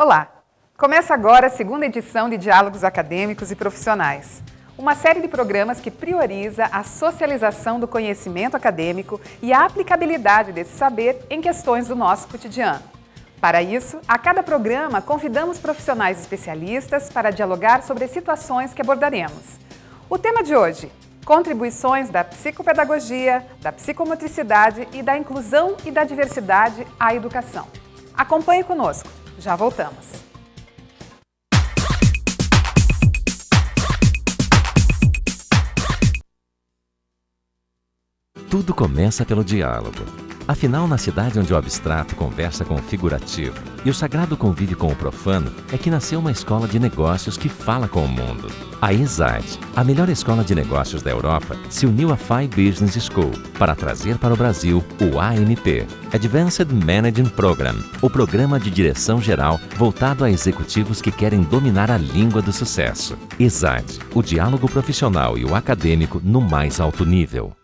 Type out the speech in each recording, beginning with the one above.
Olá! Começa agora a segunda edição de Diálogos Acadêmicos e Profissionais, uma série de programas que prioriza a socialização do conhecimento acadêmico e a aplicabilidade desse saber em questões do nosso cotidiano. Para isso, a cada programa convidamos profissionais especialistas para dialogar sobre as situações que abordaremos. O tema de hoje: contribuições da psicopedagogia, da psicomotricidade e da inclusão e da diversidade à educação. Acompanhe conosco, já voltamos. Tudo começa pelo diálogo. Afinal, na cidade onde o abstrato conversa com o figurativo e o sagrado convive com o profano, é que nasceu uma escola de negócios que fala com o mundo. A ESAD, a melhor escola de negócios da Europa, se uniu à FI Business School para trazer para o Brasil o AMP, Advanced Managing Program, o programa de direção geral voltado a executivos que querem dominar a língua do sucesso. ESAD, o diálogo profissional e o acadêmico no mais alto nível.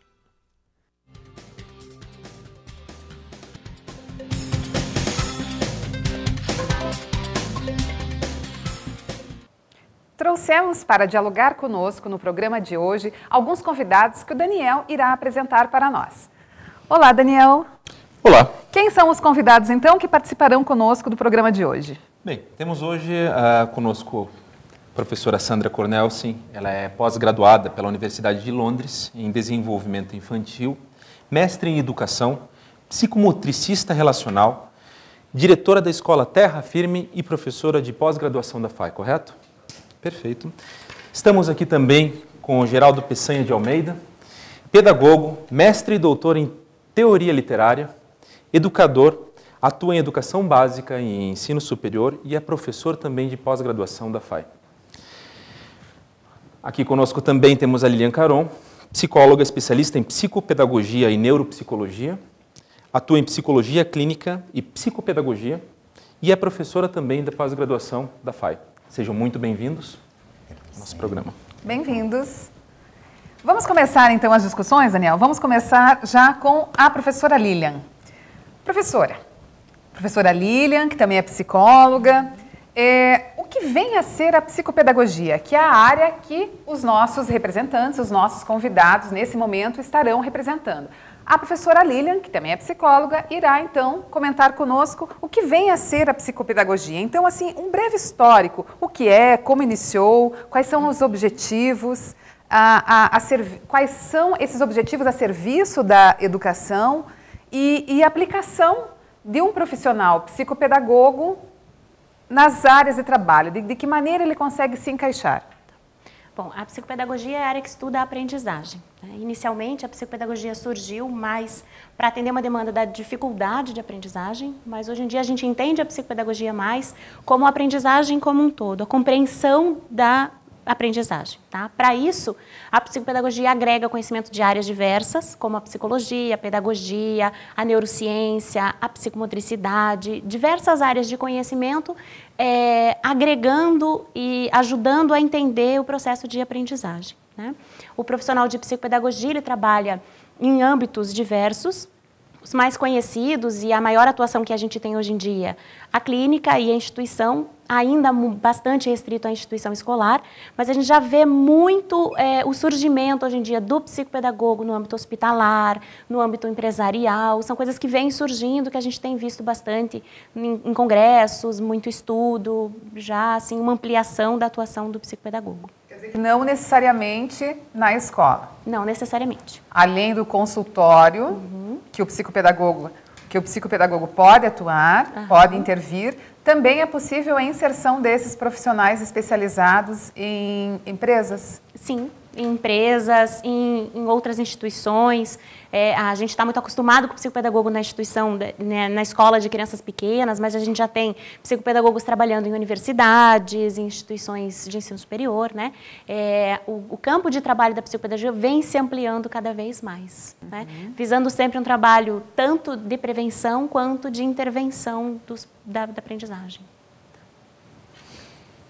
Trouxemos para dialogar conosco no programa de hoje alguns convidados que o Daniel irá apresentar para nós. Olá, Daniel. Olá. Quem são os convidados, então, que participarão conosco do programa de hoje? Bem, temos hoje conosco a professora Sandra Cornelsen. Ela é pós-graduada pela Universidade de Londres em Desenvolvimento Infantil, mestre em Educação, psicomotricista relacional, diretora da Escola Terra Firme e professora de pós-graduação da FI, correto? Perfeito. Estamos aqui também com o Geraldo Peçanha de Almeida, pedagogo, mestre e doutor em teoria literária, educador, atua em educação básica e ensino superior e é professor também de pós-graduação da FI. Aqui conosco também temos a Lilian Caron, psicóloga especialista em psicopedagogia e neuropsicologia, atua em psicologia clínica e psicopedagogia e é professora também da pós-graduação da FI. Sejam muito bem-vindos ao nosso programa. Bem-vindos. Vamos começar, então, as discussões, Daniel? Vamos começar já com a professora Lilian. Professora Lilian, que também é psicóloga. O que vem a ser a psicopedagogia, que é a área que os nossos representantes, os nossos convidados, nesse momento, estarão representando. A professora Lilian, que também é psicóloga, irá, então, comentar conosco o que vem a ser a psicopedagogia. Então, assim, um breve histórico, o que é, como iniciou, quais são os objetivos, quais são esses objetivos a serviço da educação e a aplicação de um profissional psicopedagogo nas áreas de trabalho, de que maneira ele consegue se encaixar. Bom, a psicopedagogia é a área que estuda a aprendizagem. Inicialmente, a psicopedagogia surgiu mais para atender uma demanda da dificuldade de aprendizagem, mas hoje em dia a gente entende a psicopedagogia mais como a aprendizagem como um todo, a compreensão da aprendizagem. Tá? Para isso, a psicopedagogia agrega conhecimento de áreas diversas, como a psicologia, a pedagogia, a neurociência, a psicomotricidade, diversas áreas de conhecimento, agregando e ajudando a entender o processo de aprendizagem. Né? O profissional de psicopedagogia ele trabalha em âmbitos diversos. Os mais conhecidos e a maior atuação que a gente tem hoje em dia, a clínica e a instituição, ainda bastante restrito à instituição escolar, mas a gente já vê muito o surgimento hoje em dia do psicopedagogo no âmbito hospitalar, no âmbito empresarial, são coisas que vêm surgindo, que a gente tem visto bastante em congressos, muito estudo, já assim, uma ampliação da atuação do psicopedagogo. Quer dizer que não necessariamente na escola. Não necessariamente. Além do consultório, que o psicopedagogo pode atuar, pode intervir, também é possível a inserção desses profissionais especializados em empresas? Sim, em empresas, em outras instituições. A gente está muito acostumado com o psicopedagogo na instituição, na escola de crianças pequenas, mas a gente já tem psicopedagogos trabalhando em universidades, em instituições de ensino superior. Né? O campo de trabalho da psicopedagogia vem se ampliando cada vez mais, né? Visando sempre um trabalho tanto de prevenção quanto de intervenção da aprendizagem.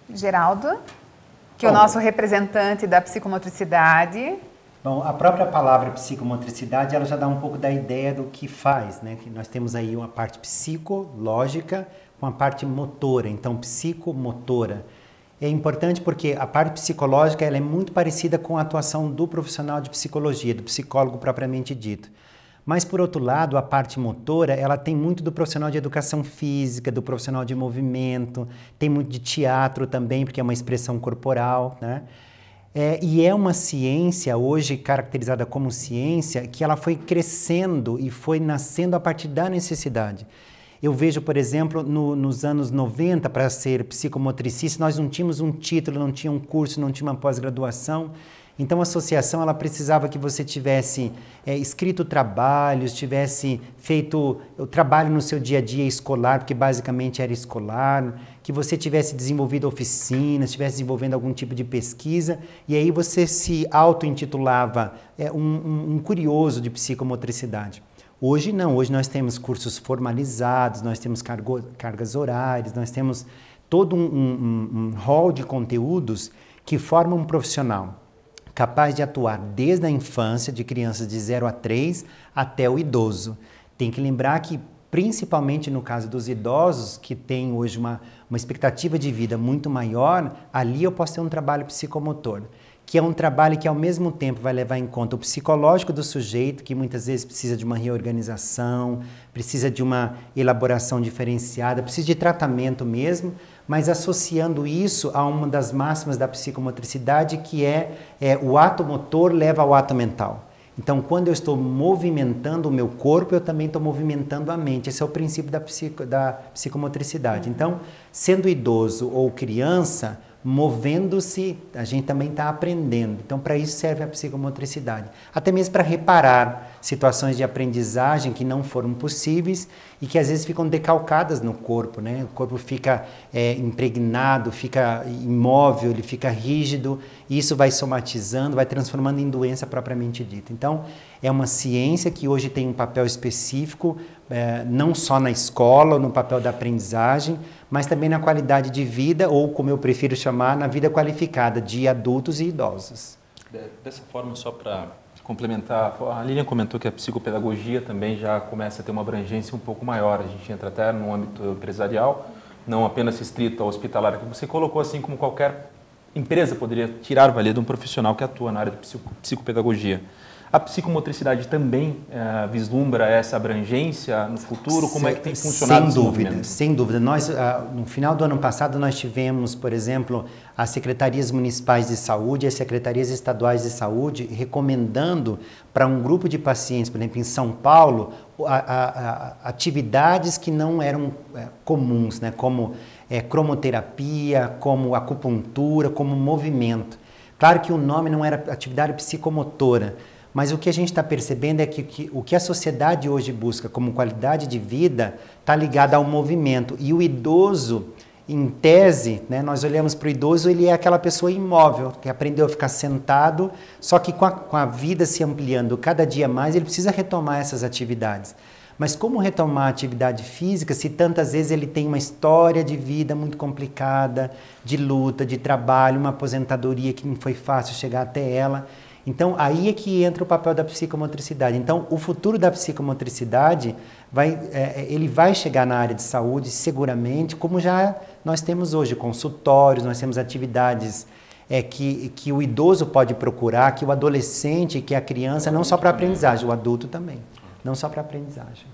Geraldo, que é o nosso representante da psicomotricidade. Bom, a própria palavra psicomotricidade, ela já dá um pouco da ideia do que faz, né? Que nós temos aí uma parte psicológica com a parte motora, então psicomotora. É importante porque a parte psicológica ela é muito parecida com a atuação do profissional de psicologia, do psicólogo propriamente dito. Mas, por outro lado, a parte motora, ela tem muito do profissional de educação física, do profissional de movimento, tem muito de teatro também, porque é uma expressão corporal, né? E é uma ciência, hoje caracterizada como ciência, que ela foi crescendo e foi nascendo a partir da necessidade. Eu vejo, por exemplo, nos anos 90, para ser psicomotricista, nós não tínhamos um título, não tinha um curso, não tinha uma pós-graduação. Então, a associação ela precisava que você tivesse escrito trabalhos, tivesse feito o trabalho no seu dia a dia escolar, porque basicamente era escolar, que você tivesse desenvolvido oficinas, estivesse desenvolvendo algum tipo de pesquisa, e aí você se auto-intitulava um curioso de psicomotricidade. Hoje não, hoje nós temos cursos formalizados, nós temos cargas horárias, nós temos todo um rol de conteúdos que formam um profissional capaz de atuar desde a infância, de crianças de 0 a 3, até o idoso. Tem que lembrar que, principalmente no caso dos idosos, que têm hoje uma expectativa de vida muito maior, ali eu posso ter um trabalho psicomotor, que é um trabalho que ao mesmo tempo vai levar em conta o psicológico do sujeito, que muitas vezes precisa de uma reorganização, precisa de uma elaboração diferenciada, precisa de tratamento mesmo, mas associando isso a uma das máximas da psicomotricidade, que é o ato motor leva ao ato mental. Então, quando eu estou movimentando o meu corpo, eu também estou movimentando a mente. Esse é o princípio da psicomotricidade. Então, sendo idoso ou criança, movendo-se, a gente também está aprendendo. Então, para isso serve a psicomotricidade. Até mesmo para reparar situações de aprendizagem que não foram possíveis e que às vezes ficam decalcadas no corpo, né? O corpo fica impregnado, fica imóvel, ele fica rígido, e isso vai somatizando, vai transformando em doença propriamente dita. Então, é uma ciência que hoje tem um papel específico, não só na escola, no papel da aprendizagem, mas também na qualidade de vida, ou como eu prefiro chamar, na vida qualificada de adultos e idosos. Dessa forma, só para complementar, a Lilian comentou que a psicopedagogia também já começa a ter uma abrangência um pouco maior. A gente entra até no âmbito empresarial, não apenas restrito ao hospitalar, que você colocou assim como qualquer empresa poderia tirar valia de um profissional que atua na área de psicopedagogia. A psicomotricidade também vislumbra essa abrangência no futuro? Como é que tem funcionado esse movimento? Sem dúvida. Nós, no final do ano passado, nós tivemos, por exemplo, as secretarias municipais de saúde e as secretarias estaduais de saúde recomendando para um grupo de pacientes, por exemplo, em São Paulo, atividades que não eram comuns, né? Como cromoterapia, como acupuntura, como movimento. Claro que o nome não era atividade psicomotora, mas o que a gente está percebendo é que o que a sociedade hoje busca como qualidade de vida está ligado ao movimento. E o idoso, em tese, né, nós olhamos para o idoso, ele é aquela pessoa imóvel, que aprendeu a ficar sentado, só que com a vida se ampliando cada dia mais, ele precisa retomar essas atividades. Mas como retomar a atividade física se tantas vezes ele tem uma história de vida muito complicada, de luta, de trabalho, uma aposentadoria que não foi fácil chegar até ela? Então, aí é que entra o papel da psicomotricidade. Então, o futuro da psicomotricidade, ele vai chegar na área de saúde, seguramente, como já nós temos hoje, consultórios, nós temos atividades que o idoso pode procurar, que o adolescente, que a criança, não só para aprendizagem, o adulto também, não só para aprendizagem.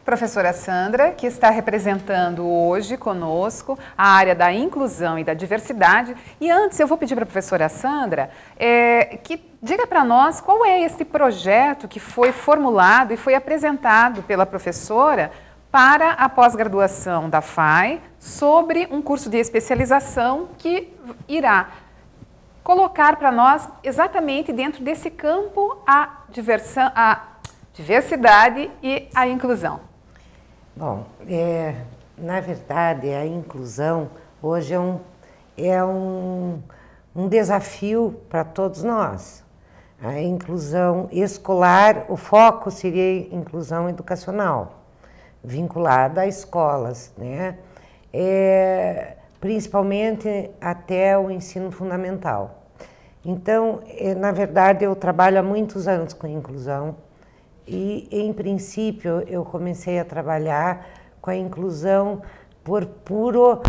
Professora Sandra, que está representando hoje conosco a área da inclusão e da diversidade. E antes, eu vou pedir para a professora Sandra que diga para nós qual é esse projeto que foi formulado e foi apresentado pela professora para a pós-graduação da FAI sobre um curso de especialização que irá colocar para nós exatamente dentro desse campo a diversidade e a inclusão. Bom, na verdade, a inclusão hoje é um desafio para todos nós. A inclusão escolar, o foco seria inclusão educacional, vinculada a escolas, né? Principalmente até o ensino fundamental. Então, na verdade, eu trabalho há muitos anos com inclusão e, em princípio, eu comecei a trabalhar com a inclusão por puro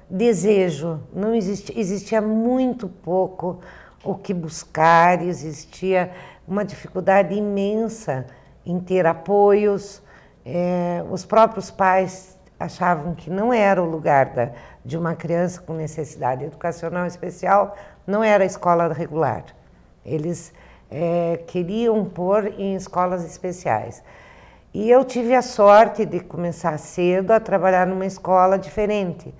desejo. Não existia muito pouco o que buscar, existia uma dificuldade imensa em ter apoios. Os próprios pais achavam que não era o lugar de uma criança com necessidade educacional especial, não era a escola regular. Eles queriam pôr em escolas especiais. E eu tive a sorte de começar cedo a trabalhar numa escola diferente.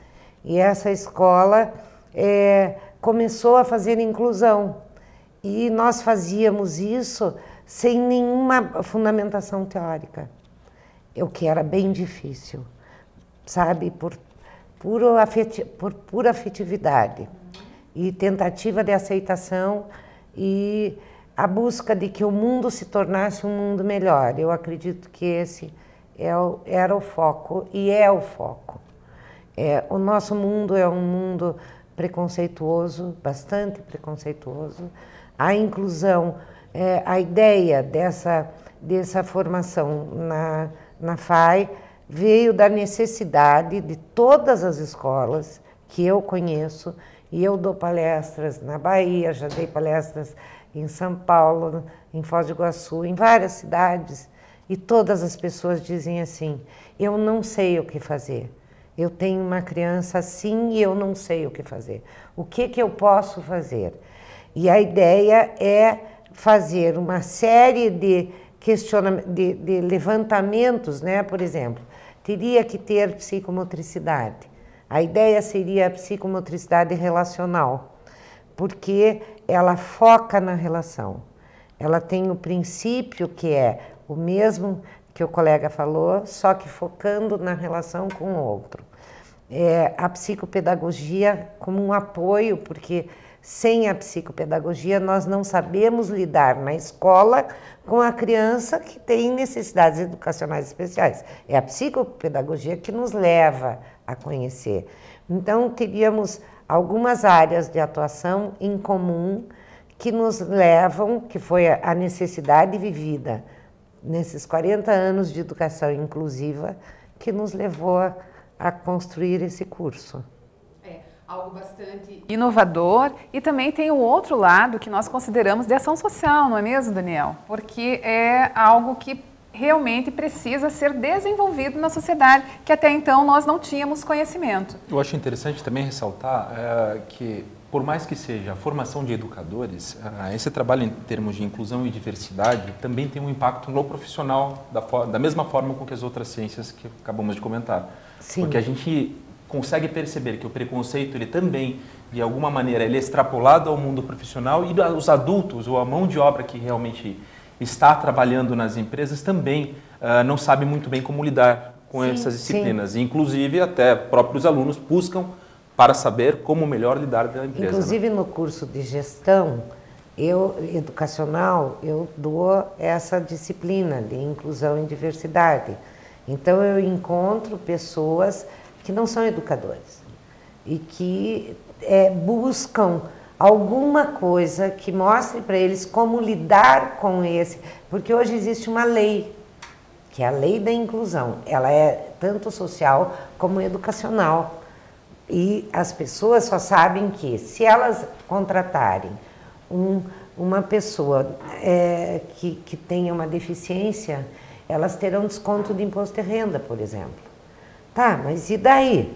E essa escola começou a fazer inclusão. E nós fazíamos isso sem nenhuma fundamentação teórica, o que era bem difícil, sabe? Por pura afetividade e tentativa de aceitação e a busca de que o mundo se tornasse um mundo melhor. Eu acredito que esse era o foco e é o foco. O nosso mundo é um mundo preconceituoso, bastante preconceituoso. A inclusão, a ideia dessa formação na FAI veio da necessidade de todas as escolas que eu conheço, e eu dou palestras na Bahia, já dei palestras em São Paulo, em Foz do Iguaçu, em várias cidades, e todas as pessoas dizem assim: eu não sei o que fazer, eu tenho uma criança assim e eu não sei o que fazer, o que eu posso fazer? E a ideia é fazer uma série de de levantamentos, né? Por exemplo, teria que ter psicomotricidade. A ideia seria a psicomotricidade relacional, porque ela foca na relação. Ela tem o princípio que é o mesmo que o colega falou, só que focando na relação com o outro. A psicopedagogia como um apoio, porque sem a psicopedagogia nós não sabemos lidar na escola com a criança que tem necessidades educacionais especiais. É a psicopedagogia que nos leva a conhecer. Então, teríamos algumas áreas de atuação em comum que nos levam, que foi a necessidade vivida nesses 40 anos de educação inclusiva, que nos levou a construir esse curso. Algo bastante inovador, e também tem o outro lado que nós consideramos de ação social, não é mesmo, Daniel? Porque é algo que realmente precisa ser desenvolvido na sociedade, que até então nós não tínhamos conhecimento. Eu acho interessante também ressaltar que, por mais que seja a formação de educadores, esse trabalho em termos de inclusão e diversidade também tem um impacto no profissional, da mesma forma com que as outras ciências que acabamos de comentar. Sim. Porque a gente consegue perceber que o preconceito, ele também, de alguma maneira, ele é extrapolado ao mundo profissional, e os adultos, ou a mão de obra que realmente está trabalhando nas empresas, também não sabe muito bem como lidar com essas disciplinas. Sim. Inclusive, até próprios alunos buscam para saber como melhor lidar da empresa. Inclusive, no curso de gestão educacional, eu dou essa disciplina de inclusão e diversidade. Então, eu encontro pessoas que não são educadores e que buscam alguma coisa que mostre para eles como lidar com porque hoje existe uma lei, que é a lei da inclusão. Ela é tanto social como educacional, e as pessoas só sabem que, se elas contratarem uma pessoa que tenha uma deficiência, elas terão desconto de imposto de renda, por exemplo. Tá, mas e daí?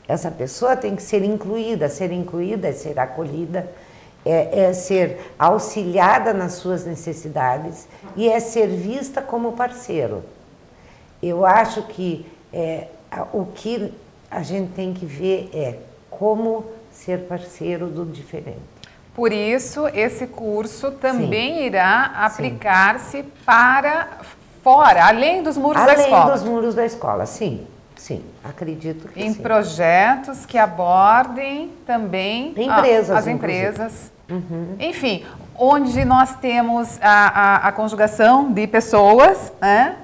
Essa pessoa tem que ser incluída é ser acolhida, é ser auxiliada nas suas necessidades e é ser vista como parceiro. Eu acho que o que a gente tem que ver é como ser parceiro do diferente. Por isso, esse curso também irá aplicar-se para fora, além dos muros da escola. Além dos muros da escola, sim. Sim, acredito que em sim. Projetos que abordem também as empresas. Uhum. Enfim, onde nós temos a conjugação de pessoas, né?